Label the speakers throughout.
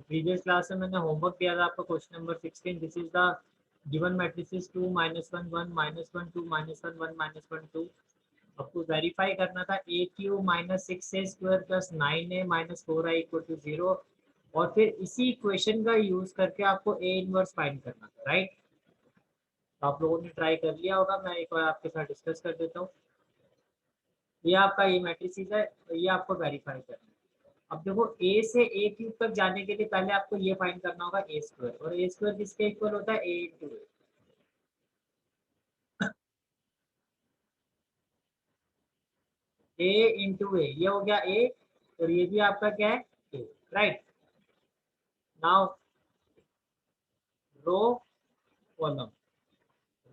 Speaker 1: तो previous class में मैंने होमवर्क दिया था आपका question number 16। This is the given matrices 2 -1 1 -1 2 -1 1 -1 2। आपको वेरीफाई करना था A cube minus 6a² plus 9a minus 4i equal to 0, और फिर इसी इक्वेशन का यूज करके आपको ए इनवर्स फाइंड करना था, राइट। तो आप लोगों ने ट्राई कर लिया होगा, मैं एक बार आपके साथ डिस्कस कर देता हूँ। ये आपका ये मैट्रिसेस है, तो ये आपको वेरीफाई करना है। अब देखो ए से ए क्यूब तक जाने के लिए पहले आपको ये फाइंड करना होगा ए स्क्वायर, और ए स्क्वायर किसके इक्वल होता है, ए इंटू ए, ये हो गया ए, और ये भी आपका क्या है, A, right. Now row column,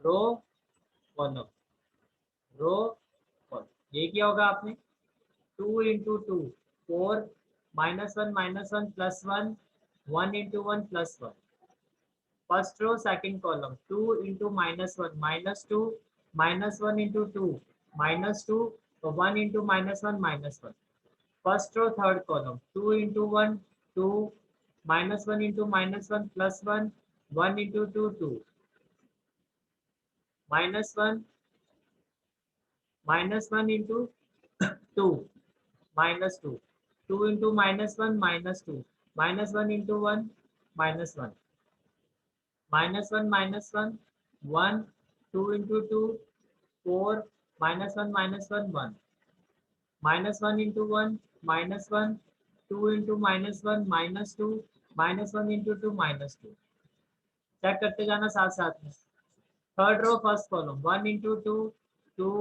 Speaker 1: row column, row column, ये क्या होगा आपने 2 into 2 4 -1 plus 1 1 into 1 plus 1। First row second column 2 into -1 -2 -1 into 2 -2 तो 1 into -1 first row third column 2 into 1 2 -1 into -1 plus 1 1 into 2 2 -1 -1 into 2 -2 2 into -1 -2 -1 into 1 -1 -1 -1 1 2 into 2 4 -1 -1 1 -1 into 1 -1 2 into -1 -2 -1 into 2 -2। Check करते जाना साथ साथ में। Third row first column 1 into 2 2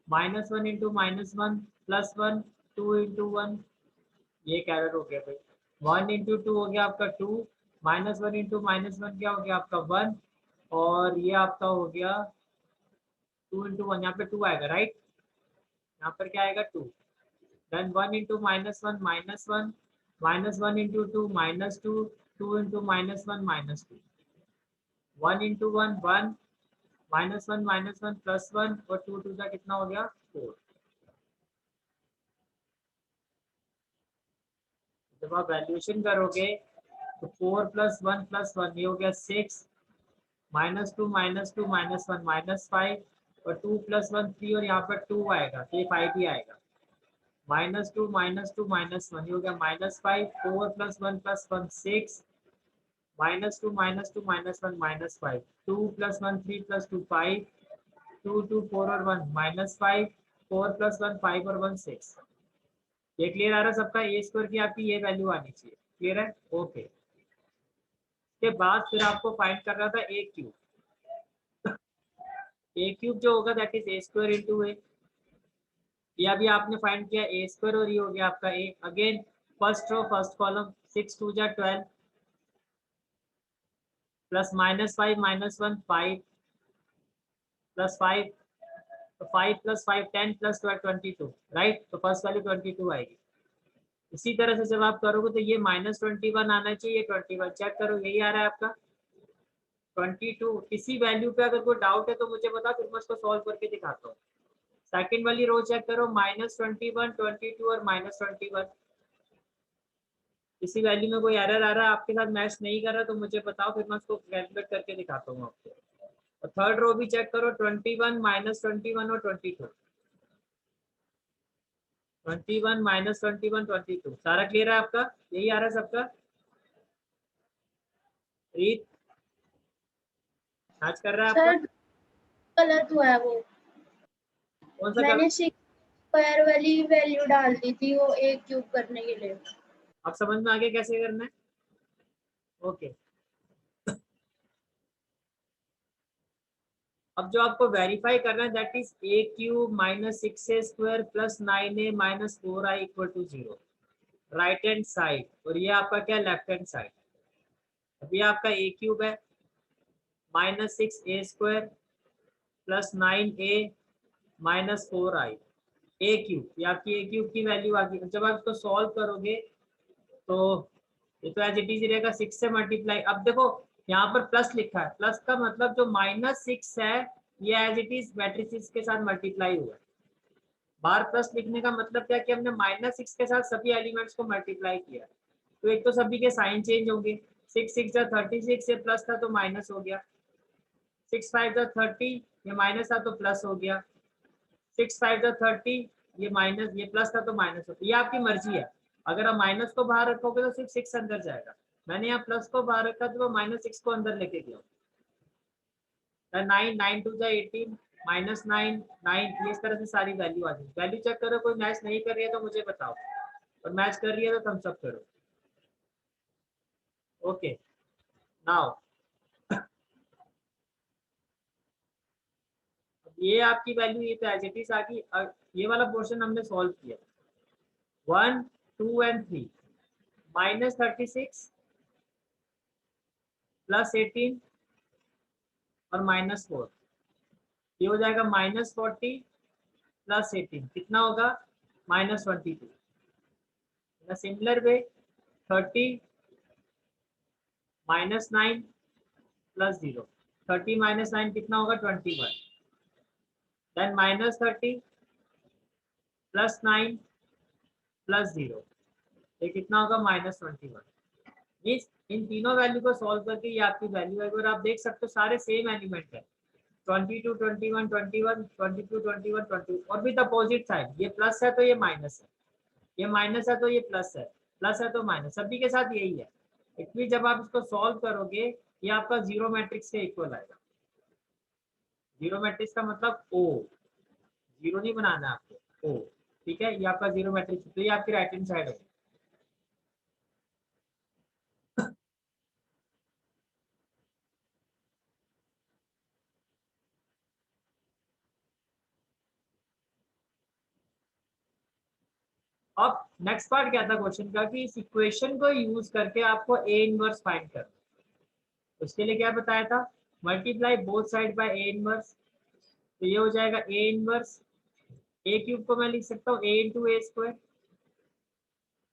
Speaker 1: -1 into -1 plus 1 2 into 1, ये carrier हो गया भाई। 1 into 2 हो गया आपका 2 -1 into -1 क्या हो गया आपका 1, और ये आपका हो गया 2 into 1, यहाँ पे 2 आएगा, राइट। यहाँ पर क्या आएगा 2। Then 1 into -1 -1 -1 into 2 -2 2 into -1 -2 1 into 1 1 -1 plus 1 और 2 2 का कितना हो गया 4। जब आप वैल्यूएशन करोगे तो 4 + 1 + 1 ये हो गया 6 -2 -2 -1 -5 और 2 + 1 3 और यहाँ पर 2 आएगा, तो ये 5 ही आएगा। -2 -2 -1 ये हो गया -5 4 + 1 + 1 6 -2 -2 -1 -5 2 + 1 3 + 2 5 2 2 4 और 1 -5 4 + 1 5 और 1 6। ये क्लियर आ रहा है सबका। ए स्क्वायर की आपकी ये वैल्यू आनी चाहिए, क्लियर है, ओके। के बाद फिर आपको फाइंड करना था ए क्यूब। ए क्यूब जो होगा that is A square into A. ये अभी आपने फाइंड किया ए स्क्वायर, और ये हो गया आपका A. Again first row first column 6 2 जा 12 प्लस -5 -1 5 प्लस 5 तो 5 + 5 10 + 12 22, राइट। तो फर्स्ट वैल्यू 22 आएगी। इसी तरह से जब आप करोगे तो ये -21 आना चाहिए, 21 चेक करो यही आ रहा है आपका 22। किसी वैल्यू पे अगर कोई डाउट है तो मुझे बता, फिर मैं उसको सॉल्व करके दिखाता हूँ। सेकंड वाली रो चेक करो -21 22 और -21। किसी वैल्यू में कोई एरर आ रहा है, आपके साथ मैच नहीं कर रहा तो मुझे बताओ, फिर मैं उसको कैलकुलेट करके दिखाता हूँ आपको। और थर्ड रो भी चेक करो 21 -21 और 22 21 -21 22 सारा क्लियर है आपका, यही आ रहा है सबका। रीत मैच कर रहा है आपका,
Speaker 2: सर गलत हुआ है वो,
Speaker 1: कौन सा
Speaker 2: मैंने 6 स्क्वायर वाली वैल्यू डाल दी थी वो ए क्यूब करने के लिए।
Speaker 1: अब समझ में आ गया कैसे करना है, ओके। अब जो आपको वेरीफाई करना है that is A cube -6a² plus 9a minus 4i equal to 0, right hand side, और ये आपका क्या लेफ्ट हैंड साइड। अभी आपका ए क्यूब है -6a² plus 9a minus 4i ए क्यूब, ये आपकी ए क्यूब की वैल्यू आ गई। जब आप इसको सॉल्व करोगे तो ये तो एज इट इज रहेगा 6 से मल्टीप्लाई। अब देखो यहाँ पर प्लस लिखा है, प्लस का मतलब जो -6 है ये एज इट इज मैट्रिसेस के साथ मल्टीप्लाई हुआ है। बार प्लस लिखने का मतलब क्या कि हमने -6 के साथ सभी एलिमेंट्स को मल्टीप्लाई किया। तो एक तो सभी के साइन चेंज होंगे। 6 6 जा 36, ये प्लस था तो माइनस हो गया। 6 5 जा 30, ये माइनस था तो प्लस हो गया। 6 5 जा 30, ये माइनस, ये प्लस था तो माइनस हो गया। ये आपकी मर्जी है, अगर आप माइनस को बाहर रखोगे तो सिर्फ 6 अंदर जाएगा। मैंने यहाँ प्लस को बाहर रखा तो वो -6 को अंदर लेके गया। 9 9 2 जा 18, -9 9, इस तरह से सारी वैल्यू आ जाएगी। वैल्यू चेक करो, कोई मैच नहीं कर रही है तो मुझे बताओ, और मैच कर रही है तो थम्स अप करो। ओके, नाउ ये आपकी वैल्यू ये तो एज इट इज आ गई। ये वाला पोर्शन हमने सॉल्व किया। 1 2 एंड 3, -36 +18 और -4, ये हो जाएगा -40 +18, कितना होगा -22। इन सिमिलर वे 30 -9 +0, 30 -9 कितना होगा 21, देन -30 +9 +0, ये कितना होगा -21। मीन्स इन तीनों वैल्यू को सॉल्व करके ये आपकी वैल्यू है। अगर आप देख सकते हो सारे सेम एलिमेंट है, 22 21 21 22 21 22, और विद अपोजिट साइड। ये प्लस है तो ये माइनस है, ये माइनस है तो ये प्लस है, प्लस है तो माइनस, सभी के साथ यही है। इसलिए जब आप इसको सॉल्व करोगे ये आपका जीरो मैट्रिक्स के इक्वल आएगा। जीरो मैट्रिक्स का मतलब ओ, जीरो नहीं बनाना है आपको, ओ, ठीक है। ये आपका जीरो मैट्रिक्स, तो ये आपकी राइट हैंड साइड है। अब नेक्स्ट पार्ट क्या था क्वेश्चन का, कि इस इक्वेशन को यूज करके आपको ए इनवर्स फाइंड करना। उसके लिए क्या बताया था, multiply both side by A inverse. तो ये हो जाएगा ए इनवर्स, ए क्यूब को मैं लिख सकता हूँ ए into A square,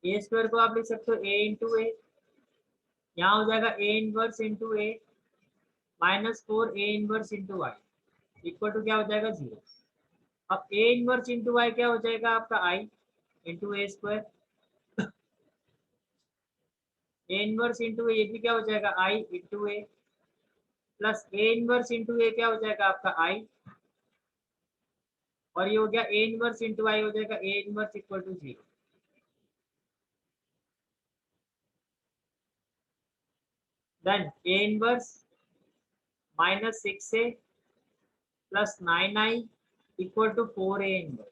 Speaker 1: A square को आप लिख सकते हो ए इंटू ए, यहाँ हो जाएगा A inverse into A -4 A inverse into Y equal to क्या हो जाएगा 0। अब ए इनवर्स इंटू वाई क्या हो जाएगा आपका I into A square, A inverse into A, ये भी क्या हो जाएगा I into A, plus A inverse into A क्या हो जाएगा आपका आई, और ये हो गया ए इनवर्स इंटू आई हो जाएगा A inverse equal to 0। Then A inverse -6a + 9i equal to 4a inverse,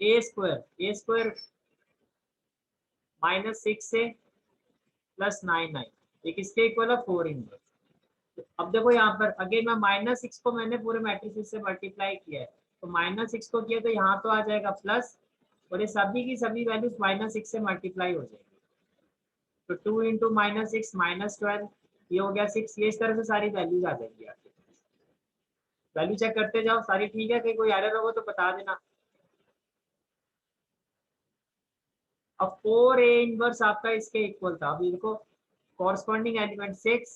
Speaker 1: A square -6a + 9i, ये किसके इक्वल है 4 इनवर्स। अब देखो यहाँ पर अगेन मैं -6 को मैंने पूरे मैट्रिक्स से मल्टीप्लाई किया है, तो -6 को किया तो यहाँ तो आ जाएगा प्लस, और ये सभी की सभी वैल्यूज -6 से मल्टीप्लाई हो जाएगी। तो 2 इंटू -6 -12, ये हो गया 6, ये इस तरह से सारी वैल्यूज आ जाएगी आपके। वैल्यू चेक करते जाओ, सारी ठीक है, कहीं कोई एरर होगा तो बता देना। अब 4a इनवर्स आपका इसके इक्वल था। अभी देखो कॉरस्पॉन्डिंग एलिमेंट 6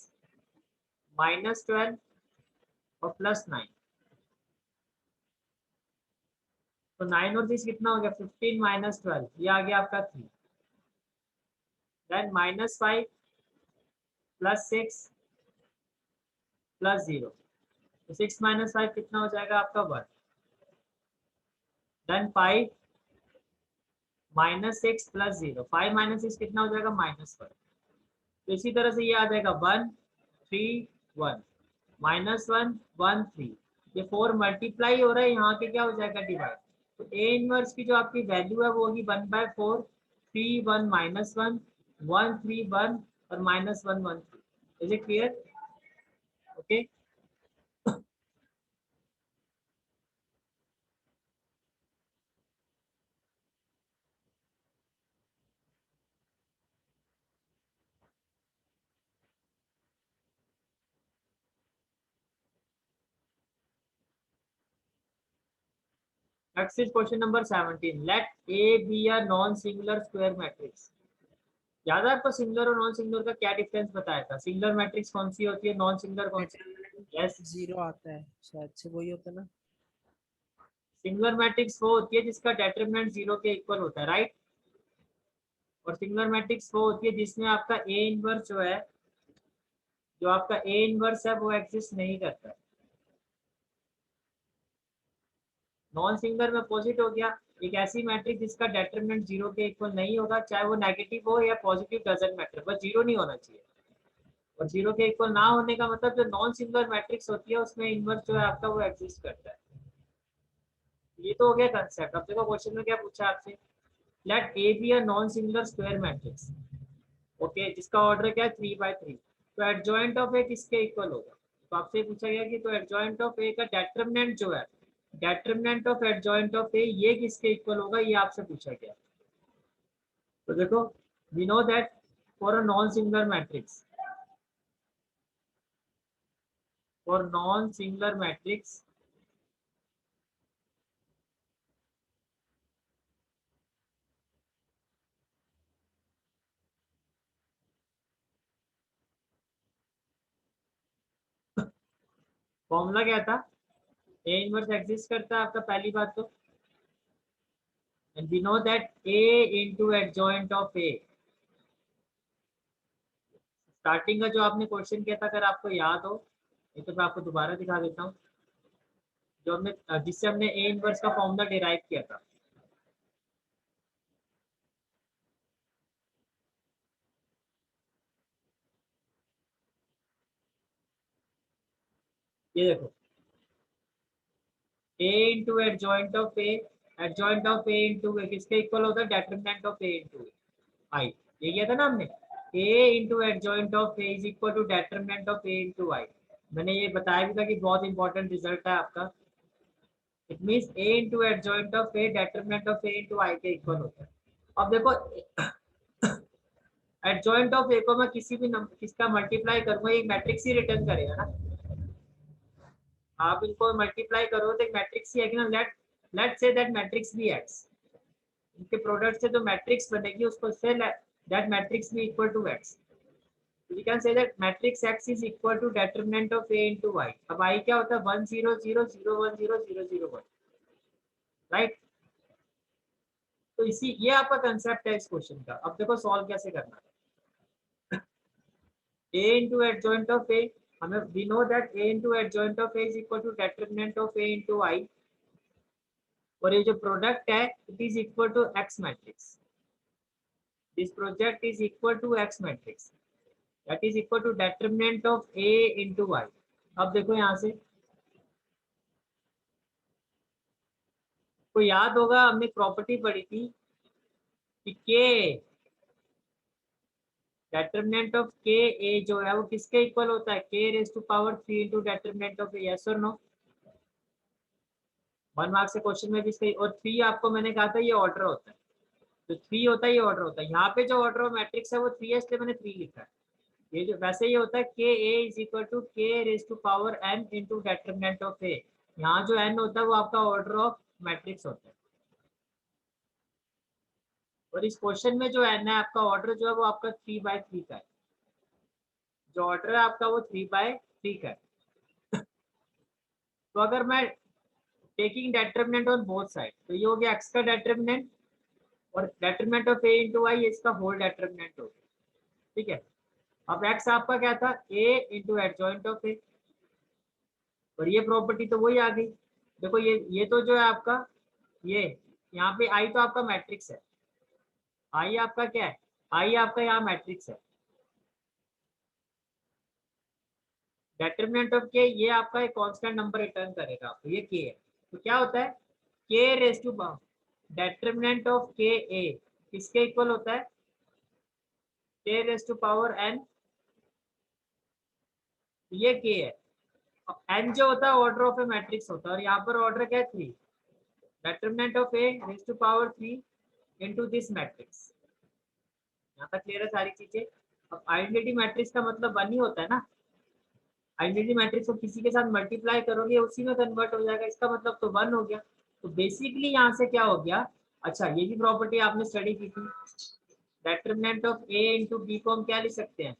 Speaker 1: -12 और +9, तो 9 और 6 कितना हो गया 15 -12, ये आ गया आपका 3। देन -5 +6 +0, तो 6 -5 कितना हो जाएगा आपका 1। देन 5 -6 +0, 5 -6 कितना हो जाएगा -1। तो इसी तरह से ये आ जाएगा 1 3 1 -1 1 3, ये 4 मल्टीप्लाई हो रहा है, यहाँ पे क्या हो जाएगा डिवाइड। तो ए इनवर्स की जो आपकी वैल्यू है वो होगी 1/4, 3 1 -1 1 3 1 और -1 1 3। Is it clear? Okay, next is question number 17। Let A B a non singular square matrix. याद है आपको सिंगुलर और नॉन सिंगुलर का क्या डिफरेंस बताया था? सिंगुलर मैट्रिक्स कौन सी होती है, नॉन सिंगुलर कौन सी? यस,
Speaker 3: जीरो आता है शायद से, वही होता है ना।
Speaker 1: सिंगुलर मैट्रिक्स वो होती है जिसका डेटरमिनेंट 0 के इक्वल होता है, राइट। और सिंगुलर मैट्रिक्स वो होती है जिसमें आपका ए इनवर्स जो है, जो आपका ए इनवर्स है वो एग्जिस्ट नहीं करता है। नॉन सिंगुलर में अपोजिट हो गया, एक ऐसी मैट्रिक्स जिसका डेटरमिनेंट 0 के इक्वल नहीं होगा, चाहे वो नेगेटिव हो या पॉजिटिव, डजंट मैटर, बस 0 नहीं होना चाहिए। और 0 के इक्वल ना होने का मतलब जो नॉन सिंगुलर मैट्रिक्स होती है उसमें इनवर्स जो है आपका वो एग्जिस्ट करता है। ये तो हो गया कंसेप्ट। अब देखो क्वेश्चन में क्या पूछा आपसे, let A B a non singular square matrix, okay, जिसका ऑर्डर क्या है 3/3। तो एडजॉइंट ऑफ ए किसके इक्वल होगा, तो आपसे पूछा गया कि तो एडजॉइंट ऑफ ए का डेटरमिनेंट जो है, determinant of adjoint of A ये किसके इक्वल होगा, ये आपसे पूछा गया। तो देखो we know that for a non singular matrix, for non singular matrix formula क्या था, ए इनवर्स एग्जिस्ट करता है आपका, पहली बात तो, and we know that A into adjoint of A, starting का जो आपने क्वेश्चन किया था अगर आपको याद हो, ये तो मैं आपको दोबारा दिखा देता हूँ, जो हमने जिससे हमने ए इनवर्स का फॉर्मूला डिराइव किया था। ये देखो A into adjoint of A, adjoint of A into A किसके इक्वल होता है, determinant of A into I. ये किया था ना हमने, A into adjoint of A is equal to determinant of A into I. मैंने ये बताया भी था कि बहुत इंपॉर्टेंट रिजल्ट है आपका। It means A into adjoint of A determinant of A into I के इक्वल होता है। अब देखो एडजॉइंट ऑफ ए को मैं किसी भी नंबर किसका मल्टीप्लाई करूंगा, ये मैट्रिक्स ही रिटर्न करेगा ना। आप इनको मल्टीप्लाई करो तो एक मैट्रिक्स ही है कि ना। लेट से दैट मैट्रिक्स भी एक्स, इनके प्रोडक्ट से जो मैट्रिक्स बनेगी उसको से दैट मैट्रिक्स भी equal to X. We can say that matrix X is equal to determinant of A into Y. अब आई क्या होता है, 1 0 0 0 1 0 0 0 1, राइट। तो इसी ये आपका कंसेप्ट है इस क्वेश्चन का। अब देखो सॉल्व कैसे करना है। A into adjoint of A, हमें we know that A into adjoint of A is equal to determinant of A into I, और ये जो प्रोडक्ट है it is equal to X matrix. This project is equal to X matrix. That is equal to determinant of A into Y. अब देखो यहाँ से को याद होगा हमने प्रॉपर्टी पढ़ी थी कि K डेटरमिनेंट ऑफ के ए जो है वो किसके इक्वल होता है, K raise to power 3 into determinant of A, yes और नो। 1 मार्क्स से क्वेश्चन में भी सही। और 3 आपको मैंने कहा था ये ऑर्डर होता है, तो 3 होता है ये ऑर्डर होता है। यहाँ पे जो ऑर्डर ऑफ मैट्रिक्स है वो 3 है, इसलिए मैंने 3 लिखा है। ये जो वैसे ये होता है k A is equal to के raise to power n into determinant of A. यहाँ जो एन होता है वो आपका ऑर्डर ऑफ मैट्रिक्स होता है, और इस क्वेश्चन में जो एन है आपका ऑर्डर जो है वो आपका 3/3 का है। जो ऑर्डर है आपका वो 3/3 का है। तो अगर मैं taking determinant on both side, तो ये हो गया एक्स का डेटरमिनेंट, और determinant of A into Y इसका होल डेटरमिनेंट हो गया, ठीक है। अब एक्स आपका क्या था, A into adjoint of A, और ये प्रॉपर्टी तो वही आ गई। देखो ये तो जो है आपका ये यहाँ पे आई तो आपका मैट्रिक्स है, आई आपका क्या है, आई आपका यहाँ मैट्रिक्स है। डेटरमिनेंट ऑफ के ये आपका एक कांस्टेंट नंबर रिटर्न करेगा आपको, ये के है। तो क्या होता है, k raise to determinant of k ए किसके इक्वल होता है, k raise to power N, ये के है। अब एन जो होता है ऑर्डर ऑफ ए मैट्रिक्स होता है, और यहाँ पर ऑर्डर क्या है 3, determinant of A raise to power 3 into this matrix. यहाँ तक क्लियर है सारी चीजें। अब आइडेंटिटी मैट्रिक्स का मतलब 1 ही होता है ना। आइडेंटिटी मैट्रिक्स को किसी के साथ मल्टीप्लाई करोगे उसी में कन्वर्ट हो जाएगा, इसका मतलब तो 1 हो गया। तो बेसिकली यहाँ से क्या हो गया, अच्छा ये भी प्रॉपर्टी आपने स्टडी की थी, determinant of A into B को हम क्या लिख सकते हैं,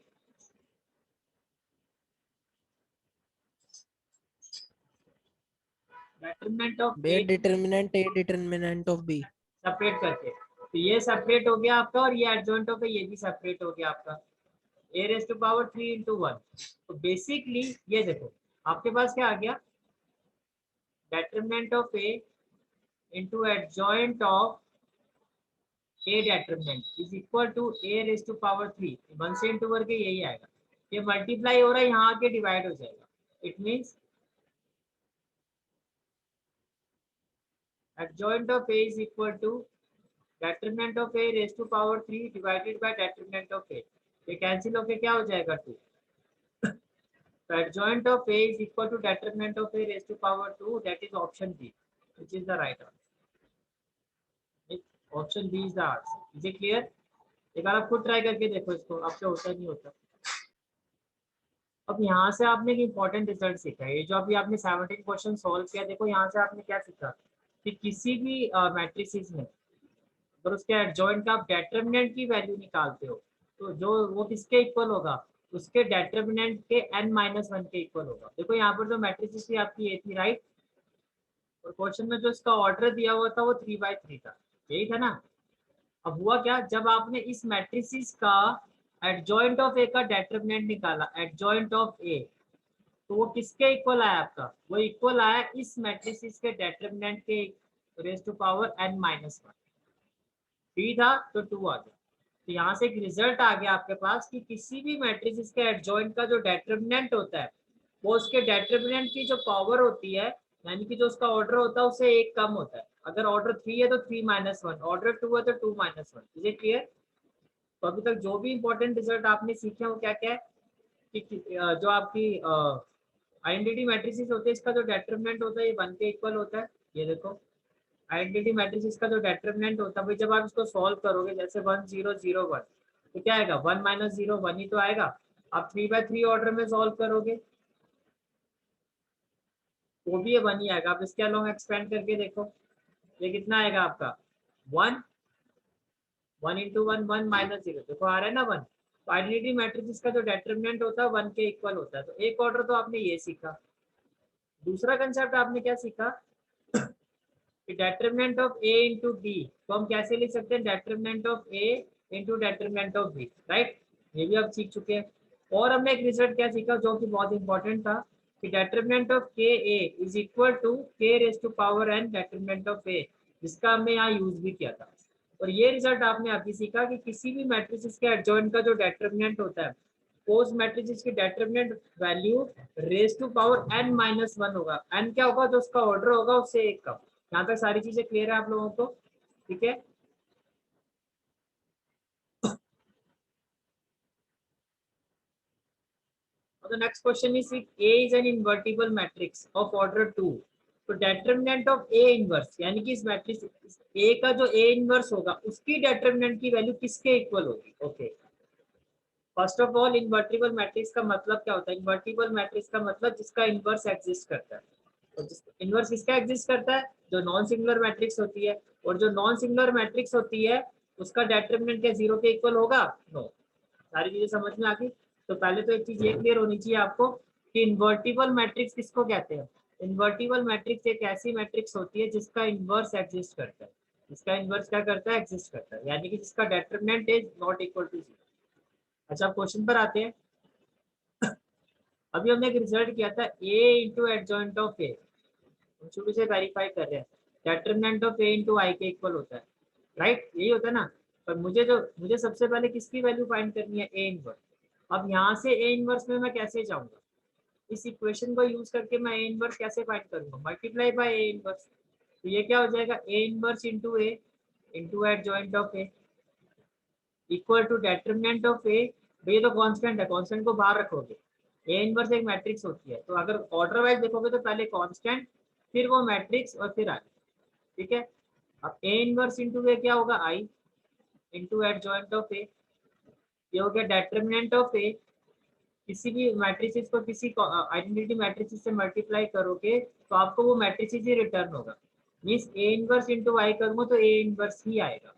Speaker 1: determinant of
Speaker 3: B
Speaker 1: A
Speaker 3: determinant A determinant of B.
Speaker 1: Separate करके, तो ये सेपरेट हो गया आपका, और ये एडजॉइंट ऑफ ए ये भी सेपरेट हो गया आपका, a raise to power 3 into 1। तो बेसिकली ये देखो आपके पास क्या आ गया, determinant of A into adjoint of A determinant is equal to a raise to power 3, 1 से इंटू करके यही आएगा, ये मल्टीप्लाई हो रहा है यहाँ आके डिवाइड हो जाएगा। It means adjoint of a is equal to determinant of a raised to power 3 divided by determinant of a, ये कैंसिल होके क्या हो जाएगा 2। तो adjoint of a is equal to determinant of a raised to power 2, that is option B, which is the right answer। option B is the answer। is it clear? एक बार आप खुद try करके देखो इसको, आपसे होता नहीं होता। अब यहाँ से आपने एक इम्पोर्टेंट रिजल्ट सीखा है, ये जो अभी आपने 17 क्वेश्चन सॉल्व किया, देखो यहाँ से आपने क्या सीखा कि किसी भी मैट्रिसेस में अगर उसके एडजॉइंट का आप डेटरमिनेंट की वैल्यू निकालते हो, तो जो वो किसके इक्वल होगा, उसके डेटरमिनेंट के n-1 के इक्वल होगा। देखो यहाँ पर जो मैट्रिसेस थी आपकी ये थी, राइट, और क्वेश्चन में जो इसका ऑर्डर दिया हुआ था वो 3/3 था, यही था ना। अब हुआ क्या, जब आपने इस मैट्रिसेस का एडजॉइंट ऑफ ए का डेटरमिनेंट निकाला, एडजॉइंट ऑफ ए, तो वो किसके इक्वल आया आपका, वो इक्वल आया इस मैट्रिसेस के डेटरमिनेंट के रेज टू पावर n-1। 3 था तो 2 आ गया। तो यहाँ से एक रिजल्ट आ गया आपके पास कि किसी भी मैट्रिक्स के एडजॉइंट का जो डेटरमिनेंट होता है वो उसके डेटरमिनेंट की जो पावर होती है, यानी कि जो उसका ऑर्डर होता है उससे एक कम होता है। अगर ऑर्डर 3 है तो 3-1, ऑर्डर 2 है तो 2-1। Is it clear? तो अभी तक जो भी इंपॉर्टेंट रिजल्ट आपने सीखे वो क्या क्या है कि जो आपकी आइडेंटिटी मैट्रिसेस होते हैं इसका जो डेटरमिनेंट होता है ये 1 के इक्वल होता है। ये देखो आइडेंटिटी मैट्रिसेस का जो डेटरमिनेंट होता है भाई, जब आप इसको सॉल्व करोगे जैसे 1 0 0 1, तो क्या आएगा 1 - 0 1 ही तो आएगा। आप 3/3 ऑर्डर में सॉल्व करोगे वो भी ये 1 ही आएगा। आप इसके अलोंग एक्सपेंड करके देखो, ये कितना आएगा आपका 1, 1 into 1 1 - 0, देखो आ रहा है ना 1। तो आइडेंटिटी मैट्रिसेस का जो डेटरमिनेंट होता है 1 के इक्वल होता है। तो एक ऑर्डर तो आपने ये सीखा। दूसरा कंसेप्ट आपने क्या सीखा कि determinant of A into B तो हम कैसे लिख सकते हैं, determinant of A into determinant of B, right, ये भी आप सीख चुके हैं। और हमने एक रिजल्ट क्या सीखा जो कि बहुत इंपॉर्टेंट था कि determinant of k A is equal to के raise to power n determinant of A, जिसका हमने यहाँ यूज भी किया था। और ये रिजल्ट आपने अभी सीखा कि किसी भी मैट्रिक्स के एडजॉइंट का जो डेटरमिनेंट होता है उस मैट्रिक्स की determinant value raise to power n-1 होगा। n क्या होगा, जो उसका ऑर्डर होगा उससे एक कम। यहाँ तक सारी चीजें क्लियर है आप लोगों को? ठीक है। The next question is if A is an invertible matrix of order 2, तो डेटरमिनेंट ऑफ A इनवर्स यानी कि इस मैट्रिक्स A का जो A इनवर्स होगा उसकी डेटरमिनेंट की वैल्यू किसके इक्वल होगी। Okay, first of all invertible matrix का मतलब क्या होता है, इन्वर्टिबल मैट्रिक्स का मतलब जिसका इनवर्स एग्जिस्ट करता है। तो इनवर्स किसका एग्जिस्ट करता है, जो नॉन सिंगुलर मैट्रिक्स होती है। और जो नॉन सिंगुलर मैट्रिक्स होती है उसका डेटरमिनेंट क्या 0 के इक्वल होगा? नो। सारी चीजें समझ में आ गई। तो पहले तो एक चीज ये क्लियर होनी चाहिए आपको कि इन्वर्टिबल मैट्रिक्स किसको कहते हैं। इन्वर्टिबल मैट्रिक्स एक ऐसी मैट्रिक्स होती है जिसका इनवर्स एग्जिस्ट करता है। जिसका इनवर्स क्या करता है, एग्जिस्ट करता है, यानी कि जिसका determinant is not equal to 0। अच्छा, क्वेश्चन पर आते हैं। अभी हमने एक रिजल्ट किया था a इंटू एडजॉइंट ऑफ ए, हम शुरू से वेरीफाई कर रहे हैं determinant of a into I के इक्वल होता है, राइट, यही होता है ना। पर मुझे सबसे पहले किसकी वैल्यू फाइंड करनी है, a इनवर्स। अब यहाँ से a इनवर्स में मैं कैसे जाऊंगा, इस इक्वेशन को यूज करके मैं a इनवर्स कैसे फाइंड करूंगा, मल्टीप्लाई बाय a इनवर्स। तो ये क्या हो जाएगा, a inverse into a into adjoint of a equal to determinant of a। ये तो कांस्टेंट है, कांस्टेंट को बाहर रखोगे। ए इनवर्स एक मैट्रिक्स होती है, तो अगर ऑर्डर वाइज देखोगे तो पहले कांस्टेंट फिर वो मैट्रिक्स और फिर आई। ठीक है। अब ए इनवर्स इंटू ए क्या होगा, आई इंटू एडजॉइंट ऑफ ए। ये हो गया डेटरमिनेंट ऑफ ए। किसी भी मैट्रिक्स को किसी आइडेंटिटी मैट्रिक्स से मल्टीप्लाई करोगे तो आपको वो मैट्रिक्स ही रिटर्न होगा। मीन्स ए इनवर्स इंटू आई करूंगा तो ए इनवर्स ही आएगा।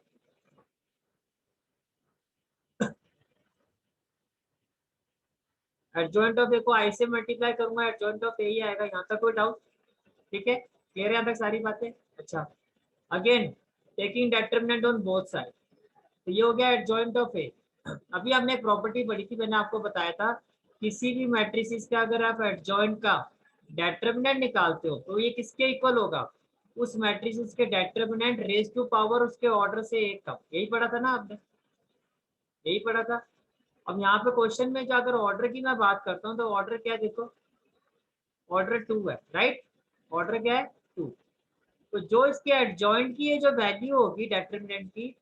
Speaker 1: एडजॉइंट ऑफ ए को आई से मल्टीप्लाई करूंगा, एडजॉइंट ऑफ ए ही आएगा। यहाँ तक कोई डाउट? ठीक है। क्लियर है यहाँ तक सारी बातें? अच्छा, again taking determinant on both side, तो ये हो गया एडजॉइंट ऑफ ए। अभी हमने एक प्रॉपर्टी पढ़ी थी, मैंने आपको बताया था किसी भी मैट्रिसेस का अगर आप एडजॉइंट का डिटरमिनेंट निकालते हो तो ये किसके इक्वल होगा, उस मैट्रिसेस के डिटरमिनेंट रेज टू पावर उसके ऑर्डर से एक कम। यही पढ़ा था ना आपने, यही पढ़ा था। अब यहाँ पे क्वेश्चन में जो अगर ऑर्डर की मैं बात करता हूँ तो ऑर्डर क्या है, देखो ऑर्डर 2 है, राइट? ऑर्डर क्या है? 2। तो जो इसके एडजॉइंट की ये जो वैल्यू होगी डिटरमिनेंट की,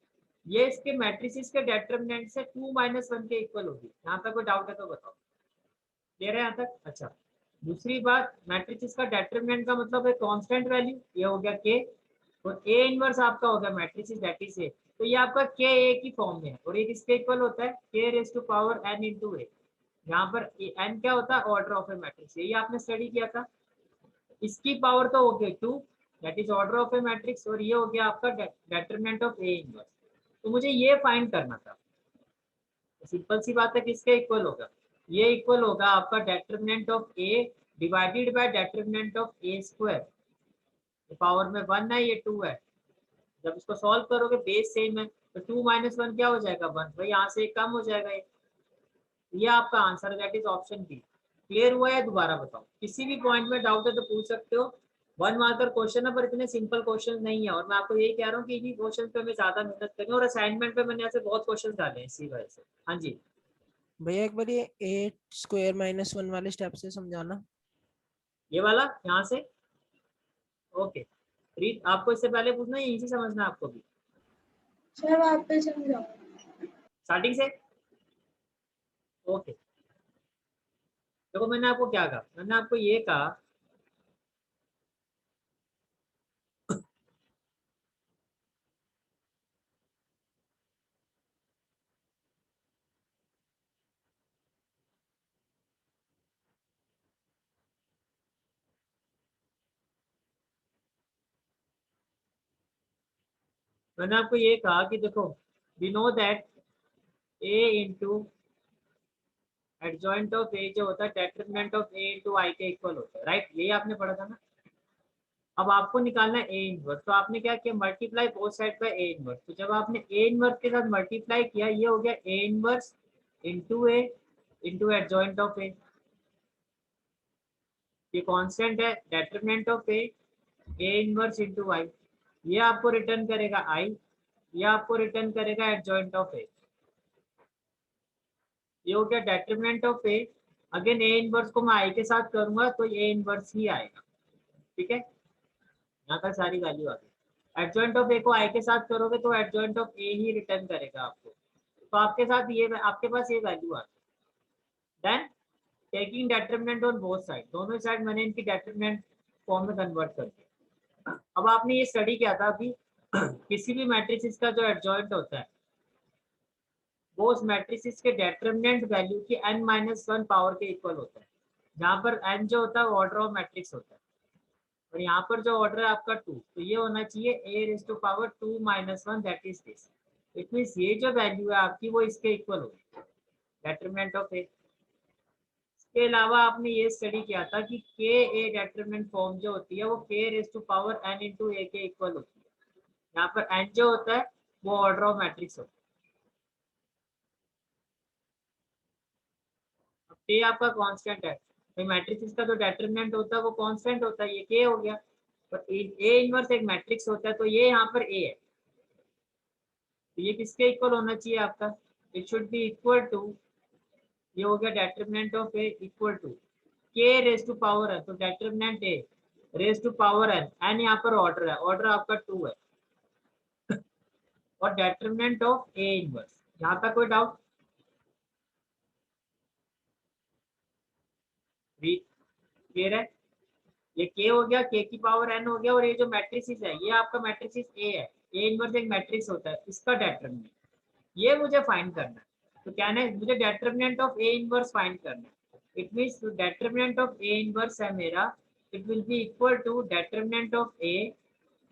Speaker 1: ये इसके मैट्रिसेस के डिटरमिनेंट से 2 - 1 के इक्वल होगी। यहाँ तक कोई डाउट है तो बताओ, क्लियर है यहाँ तक? अच्छा, दूसरी बात, मैट्रिसेस का डिटरमिनेंट का मतलब है कांस्टेंट वैल्यू, ये हो गया के, और ए इनवर्स आपका हो गया मैट्रिसेस दैट इज ए, तो ये आपका के ए की फॉर्म में है, और ये किसके इक्वल होता है, k raise to power n into A. यहाँ पर एन क्या होता है, ऑर्डर ऑफ ए मैट्रिक्स, यही आपने स्टडी किया था। इसकी पावर तो हो गई 2, that is order of A matrix, और ये हो गया आपका डिटरमिनेंट ऑफ ए इनवर्स। तो मुझे ये फाइंड करना था, सिंपल सी बात है, किसके इक्वल होगा, ये इक्वल होगा आपका determinant of A divided by determinant of A square. Power में 1 है, ये 2 है, जब इसको सॉल्व करोगे बेस सेम है, तो 2 - 1 क्या हो जाएगा, 1, भाई यहाँ से कम हो जाएगा ये आपका आंसर है, that is option B. Clear हुआ है? दोबारा बताओ, किसी भी पॉइंट में डाउट है तो पूछ सकते हो। 1 मार्कर क्वेश्चन है पर इतने सिंपल क्वेश्चन नहीं है, और मैं आपको यही कह रहा हूँ कि इन्हीं क्वेश्चन पे हमें ज्यादा मेहनत करनी है, और असाइनमेंट पे मैंने ऐसे बहुत क्वेश्चन डाले हैं इसी वजह से। हाँ जी,
Speaker 3: भैया एक बार ये 8² - 1 वाले स्टेप से समझाना।
Speaker 1: ये वाला यहाँ से, ओके। रीत, आपको इससे पहले पूछना है, यहीं से समझना है आपको भी,
Speaker 2: सर वापस समझाओ।
Speaker 1: स्टार्टिंग से? ओके, देखो मैंने आपको क्या कहा, मैंने आपको ये कहा, मैंने आपको ये कहा कि देखो, we know that A into adjoint of A जो होता है determinant of A into I के इक्वल होता है, राइट? यही आपने पढ़ा था ना। अब आपको निकालना है ए इनवर्स, तो आपने क्या किया, multiply both side by A inverse. तो जब आपने ए इनवर्स के साथ मल्टीप्लाई किया, ये हो गया A inverse into A into adjoint of A, ये कांस्टेंट है determinant of A, A inverse into I, ये आपको रिटर्न करेगा आई, ये आपको रिटर्न करेगा एडजॉइंट ऑफ ए, ये हो गया determinant of A. Again A inverse को मैं आई के साथ करूंगा तो ए इनवर्स ही आएगा, ठीक है? यहाँ तक सारी वैल्यू आ गई। एडजॉइंट ऑफ ए को आई के साथ करोगे तो adjoint of A he return करेगा आपको, तो आपके साथ ये, आपके पास ये वैल्यू आ गई। Then taking determinant on both side, दोनों साइड मैंने इनकी डिटरमिनेंट फॉर्म में कन्वर्ट कर दिया। अब आपने ये स्टडी किया था अभी, किसी भी मैट्रिक्स का जो एडजॉइंट होता है वो उस मैट्रिक्स के डिटरमिनेंट वैल्यू की n-1 पावर के इक्वल होता है, जहाँ पर n जो होता है वो ऑर्डर ऑफ मैट्रिक्स होता है, और यहाँ पर जो ऑर्डर है आपका 2, तो ये होना चाहिए a raise to power 2 - 1, that is this. It means ये जो वैल्यू है आपकी वो इसके इक्वल होगी, डिटरमिनेंट ऑफ ए। इसके अलावा आपने ये स्टडी किया था कि के ए डिटरमिनेंट फॉर्म जो होती है वो k raise to power n into A के इक्वल होती है, यहाँ पर n जो होता है वो ऑर्डर ऑफ मैट्रिक्स होता है। अब के आपका कांस्टेंट है, तो मैट्रिक्स का जो डिटरमिनेंट होता है वो कांस्टेंट होता है, ये के हो गया। पर ए इनवर्स एक मैट्रिक्स होता है, तो ये यहाँ पर ए है, तो ये किसके इक्वल होना चाहिए आपका, it should be equal to, ये हो गया determinant of A equal to के रेज टू पावर है, तो determinant A raise to power N, N यहाँ पर ऑर्डर है, ऑर्डर आपका 2 है, और डिटरमिनेंट ऑफ ए इनवर्स। यहाँ तक कोई डाउट? क्लियर है? ये के हो गया, के की पावर एन हो गया, और ये जो मैट्रिक्स है ये आपका मैट्रिक्स ए है, ए इनवर्स एक मैट्रिक्स होता है, इसका डिटरमिनेंट ये मुझे फाइंड करना है। तो क्या है, मुझे determinant of A inverse find करना है। It means determinant of A inverse है मेरा, it will be equal to determinant of A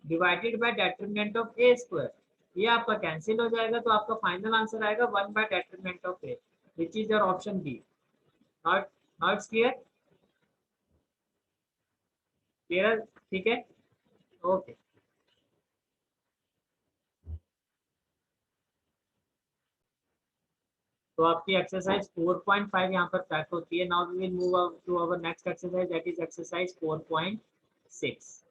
Speaker 1: divided by determinant of A square. ये आपका कैंसिल हो जाएगा, तो आपका फाइनल आंसर आएगा 1 by determinant of A, which is your option B. Not clear? Clear? ठीक है। ओके तो आपकी एक्सरसाइज 4.5 यहाँ पर पैक होती है. Now we will move to our next exercise, that is exercise 4.6.